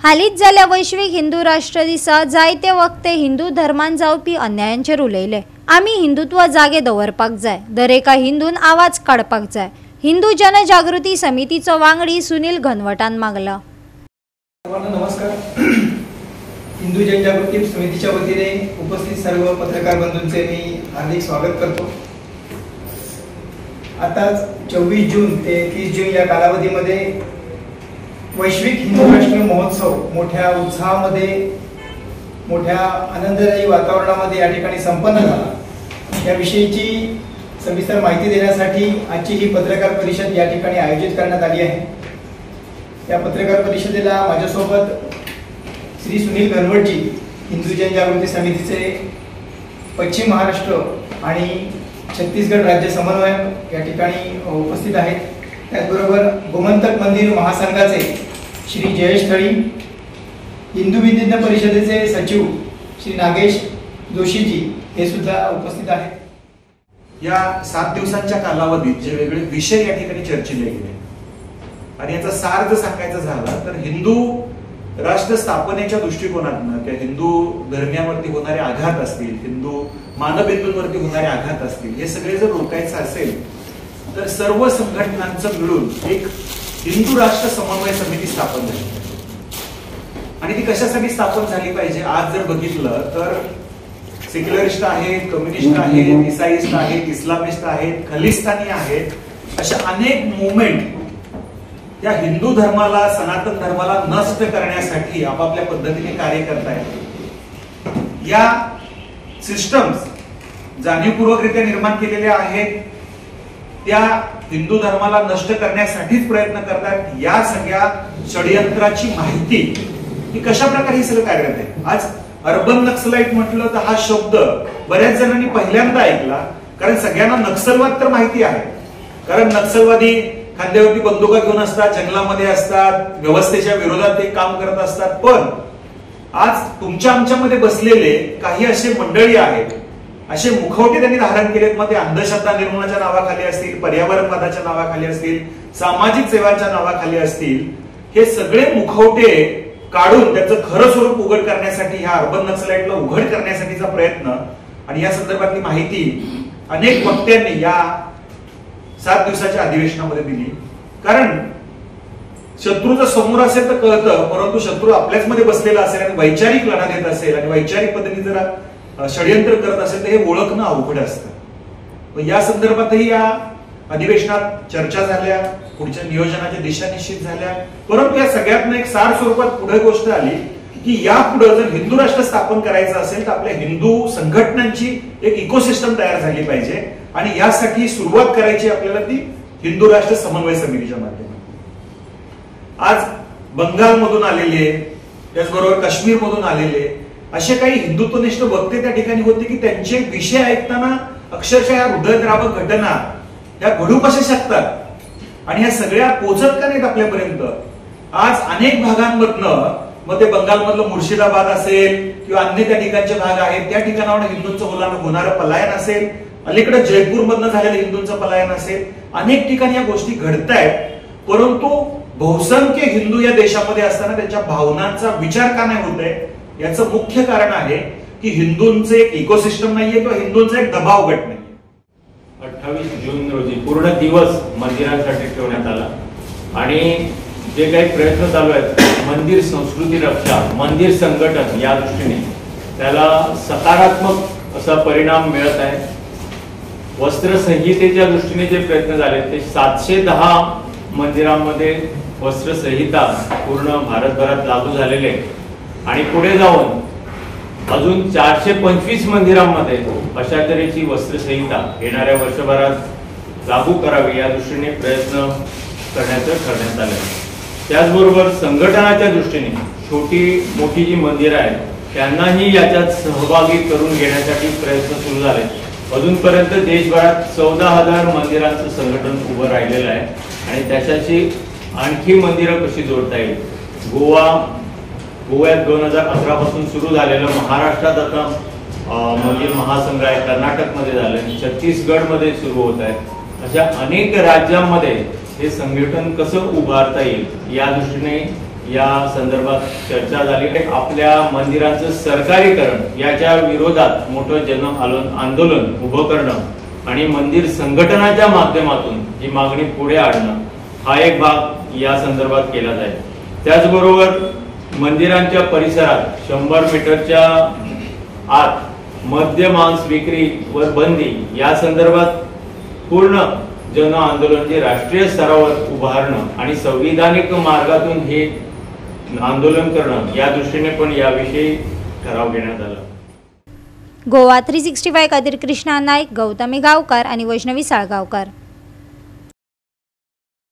हालीच जाल्या वैश्विक हिंदू राष्ट्र दिसा जायते वक्ते हिंदू धर्मान जावपी अन्यायांचेर उलयले। आमी हिंदुत्व जागे दवरपाक जाय, दरेका हिंदून आवाज काडपाक जाय। हिंदू जनजागृती समितीचो वांगडी सुनील घनवटान मागला। नमस्कार। हिंदू जनजागृती समितीच्या वतीने उपस्थित सर्व पत्रकार बंधूंचे मी हार्दिक स्वागत करतो। आता 24 जून ते 31 जून या कालावधीमध्ये वैश्विक हिंदू राष्ट्र महोत्सव मोठ्या उत्साहामध्ये मोठ्या आनंददायी वातावरणामध्ये या ठिकाणी संपन्न झाला। याविषयीची सविस्तर माहिती देण्यासाठी आजची ही पत्रकार परिषद या ठिकाणी आयोजित करण्यात आली आहे। या पत्रकार परिषदेला माझ्यासोबत श्री सुनील घनवटजी, हिंदू जनजागृती समितीचे पश्चिम महाराष्ट्र आणि छत्तीसगड राज्य समन्वयक या ठिकाणी उपस्थित आहेत। त्याचबरोबर गोमंतक मंदिर महासंघाचे श्री जयेश थळी, हिंदू विद्यार्थी परिषदेचे सचिव श्री नागेश जोशीजी हे सुद्धा उपस्थित आहेत। या 7 दिवसांच्या कालावधीत जे वेगळे विषय या ठिकाणी चर्चिले गेले आणि याचा सार जर सांगायचा झाला तर हिंदू राष्ट्र स्थापनेच्या दृष्टिकोनातून किंवा हिंदू धर्मियावरती होणारे आघात असतील, हिंदू मानबिंदूंवरती होणारे आघात असतील, हे सगळे जर रोखायचं असेल तर सर्व संघटनांचं मिळून एक हिंदू राष्ट्र समन्वय समिती स्थापन झाली आणि ती कशासाठी स्थापन झाली पाहिजे। आज जर बघितलं तर सेक्युलरिस्ट आहेत, कम्युनिस्ट आहेत, इसाईस्ट आहेत, इस्लामिस्ट आहेत, खलिस्तानी आहेत, अशा अनेक मुवमेंट या हिंदू धर्माला, सनातन धर्माला नष्ट करण्यासाठी आपापल्या पद्धतीने कार्य करतायत। या सिस्टम्स जाणीवपूर्वकरित्या निर्माण केलेल्या आहेत, त्या हिंदू धर्माला नष्ट करण्यासाठीच प्रयत्न करतात। या सगळ्या षडयंत्राची माहिती ही कशा प्रकारे हे सगळं कार्यरत आहे। आज अर्बन नक्सलाइट म्हटलं तर हा शब्द बऱ्याच जणांनी पहिल्यांदा ऐकला, कारण सगळ्यांना नक्षलवाद तर माहिती आहे, कारण नक्षलवादी खांद्यावरती बंदुका घेऊन असतात, जंगलामध्ये असतात, व्यवस्थेच्या विरोधात ते काम करत असतात। पण आज तुमच्या आमच्यामध्ये बसलेले काही असे मंडळी आहेत, असे मुखवटे त्यांनी धारण केलेत, मग ते अंधश्रद्धा निर्मूलनाच्या नावाखाली असतील, पर्यावरणवादाच्या नावाखाली असतील, सामाजिक सेवांच्या नावाखाली असतील, हे सगळे मुखवटे काढून त्याचं खरं स्वरूप उघड करण्यासाठी, ह्या अर्बन नक्सलाइटला उघड करण्यासाठीचा प्रयत्न आणि या संदर्भातली माहिती अनेक वक्त्यांनी या 7 दिवसाच्या अधिवेशनामध्ये दिली। कारण शत्रू जर समोर असेल तर कळतं, परंतु शत्रू आपल्याच मध्ये बसलेला असेल आणि वैचारिक लढा देत असेल आणि वैचारिक पद्धतीने जर षडयंत्र करत असेल तर हे ओळखणं अवघड असतं। या संदर्भातही या अधिवेशनात चर्चा झाल्या, पुढच्या नियोजनाच्या दिशा निश्चित झाल्या, परंतु या सगळ्यातनं एक सार स्वरूपात पुढे गोष्ट आली की यापुढे जर हिंदू राष्ट्र स्थापन करायचं असेल तर आपल्या हिंदू संघटनांची एक इकोसिस्टम तयार झाली पाहिजे आणि यासाठी सुरुवात करायची आपल्याला ती हिंदू राष्ट्र समन्वय समितीच्या माध्यमातून। आज बंगालमधून आलेले, त्याचबरोबर काश्मीरमधून आलेले असे काही हिंदुत्वनिष्ठ वक्ते त्या ठिकाणी होते की त्यांचे विषय ऐकताना अक्षरशः या हृदयद्रावक घटना या घडू कशा शकतात आणि या सगळ्या पोचत का नाहीत आपल्यापर्यंत। आज अनेक भागांमधनं, मग ते बंगालमधलं मुर्शिदाबाद असेल किंवा अन्य त्या ठिकाणचे भाग आहेत, त्या ठिकाणावर हिंदूंचं होणारं पलायन असेल, अलीकडे जयपूरमधनं झालेलं हिंदूंचं पलायन असेल, अनेक ठिकाणी या गोष्टी घडतायत, परंतु बहुसंख्य हिंदू या देशामध्ये असताना त्यांच्या भावनांचा विचार का नाही होत आहे, याचं मुख्य कारण आहे की हिंदूंचे एक इकोसिस्टम नाहीये किंवा हिंदूंचा एक दबाव गट नाही। 28 जून रोजी पूर्ण दिवस मंदिरांसाठी ठेवण्यात आला आणि जे काही प्रयत्न चालू आहेत मंदिर संस्कृती रक्षा, मंदिर संघटन या दृष्टीने त्याला सकारात्मक असा परिणाम मिळत आहे। वस्त्र संहितेच्या दृष्टीने जे प्रयत्न झाले ते 710 मंदिरांमध्ये वस्त्र संहिता पूर्ण भारतभरात लागू झालेले आणि पुढे जाऊन अजून 425 मंदिरांमध्ये अशा तऱ्हेची वस्त्रसंहिता येणाऱ्या वर्षभरात लागू करावी या दृष्टीने प्रयत्न करण्यात आले। त्याचबरोबर संघटनाच्या दृष्टीने छोटी मोठी जी मंदिरं आहेत त्यांनाही याच्यात सहभागी करून घेण्यासाठी प्रयत्न सुरू झाले। अजूनपर्यंत देशभरात 14,000 मंदिरांचं संघटन उभं राहिलेलं आहे आणि त्याच्याशी आणखी मंदिरं कशी जोडता येईल। गोव्यात 2011 पासून सुरू झालेलं, महाराष्ट्रात आता मंदिर महासंघ आहे, कर्नाटकमध्ये झालं, छत्तीसगडमध्ये सुरू होत आहे, अशा अनेक राज्यांमध्ये हे संघटन कसं उभारता येईल या दृष्टीने या संदर्भात चर्चा झाली. आपल्या मंदिरांचं सरकारीकरण याच्या विरोधात मोठं जन आंदोलन उभं करणं आणि मंदिर संघटनाच्या माध्यमातून ही मागणी पुढे आणणं हा एक भाग या संदर्भात केला जाईल. त्याचबरोबर मंदिरांच्या परिसरात 100 मीटरच्या आत मद्य मांस विक्रीवर बंदी या संदर्भात पूर्ण जन आंदोलन जे राष्ट्रीय स्तरावर उभारणं आणि संविधानिक मार्गातून हे आंदोलन करणं या दृष्टीने पण याविषयी ठराव घेण्यात आला. गोवा 365 कदीर कृष्णा नाईक, गौतमी गावकर आणि वैष्णवी साळगावकर.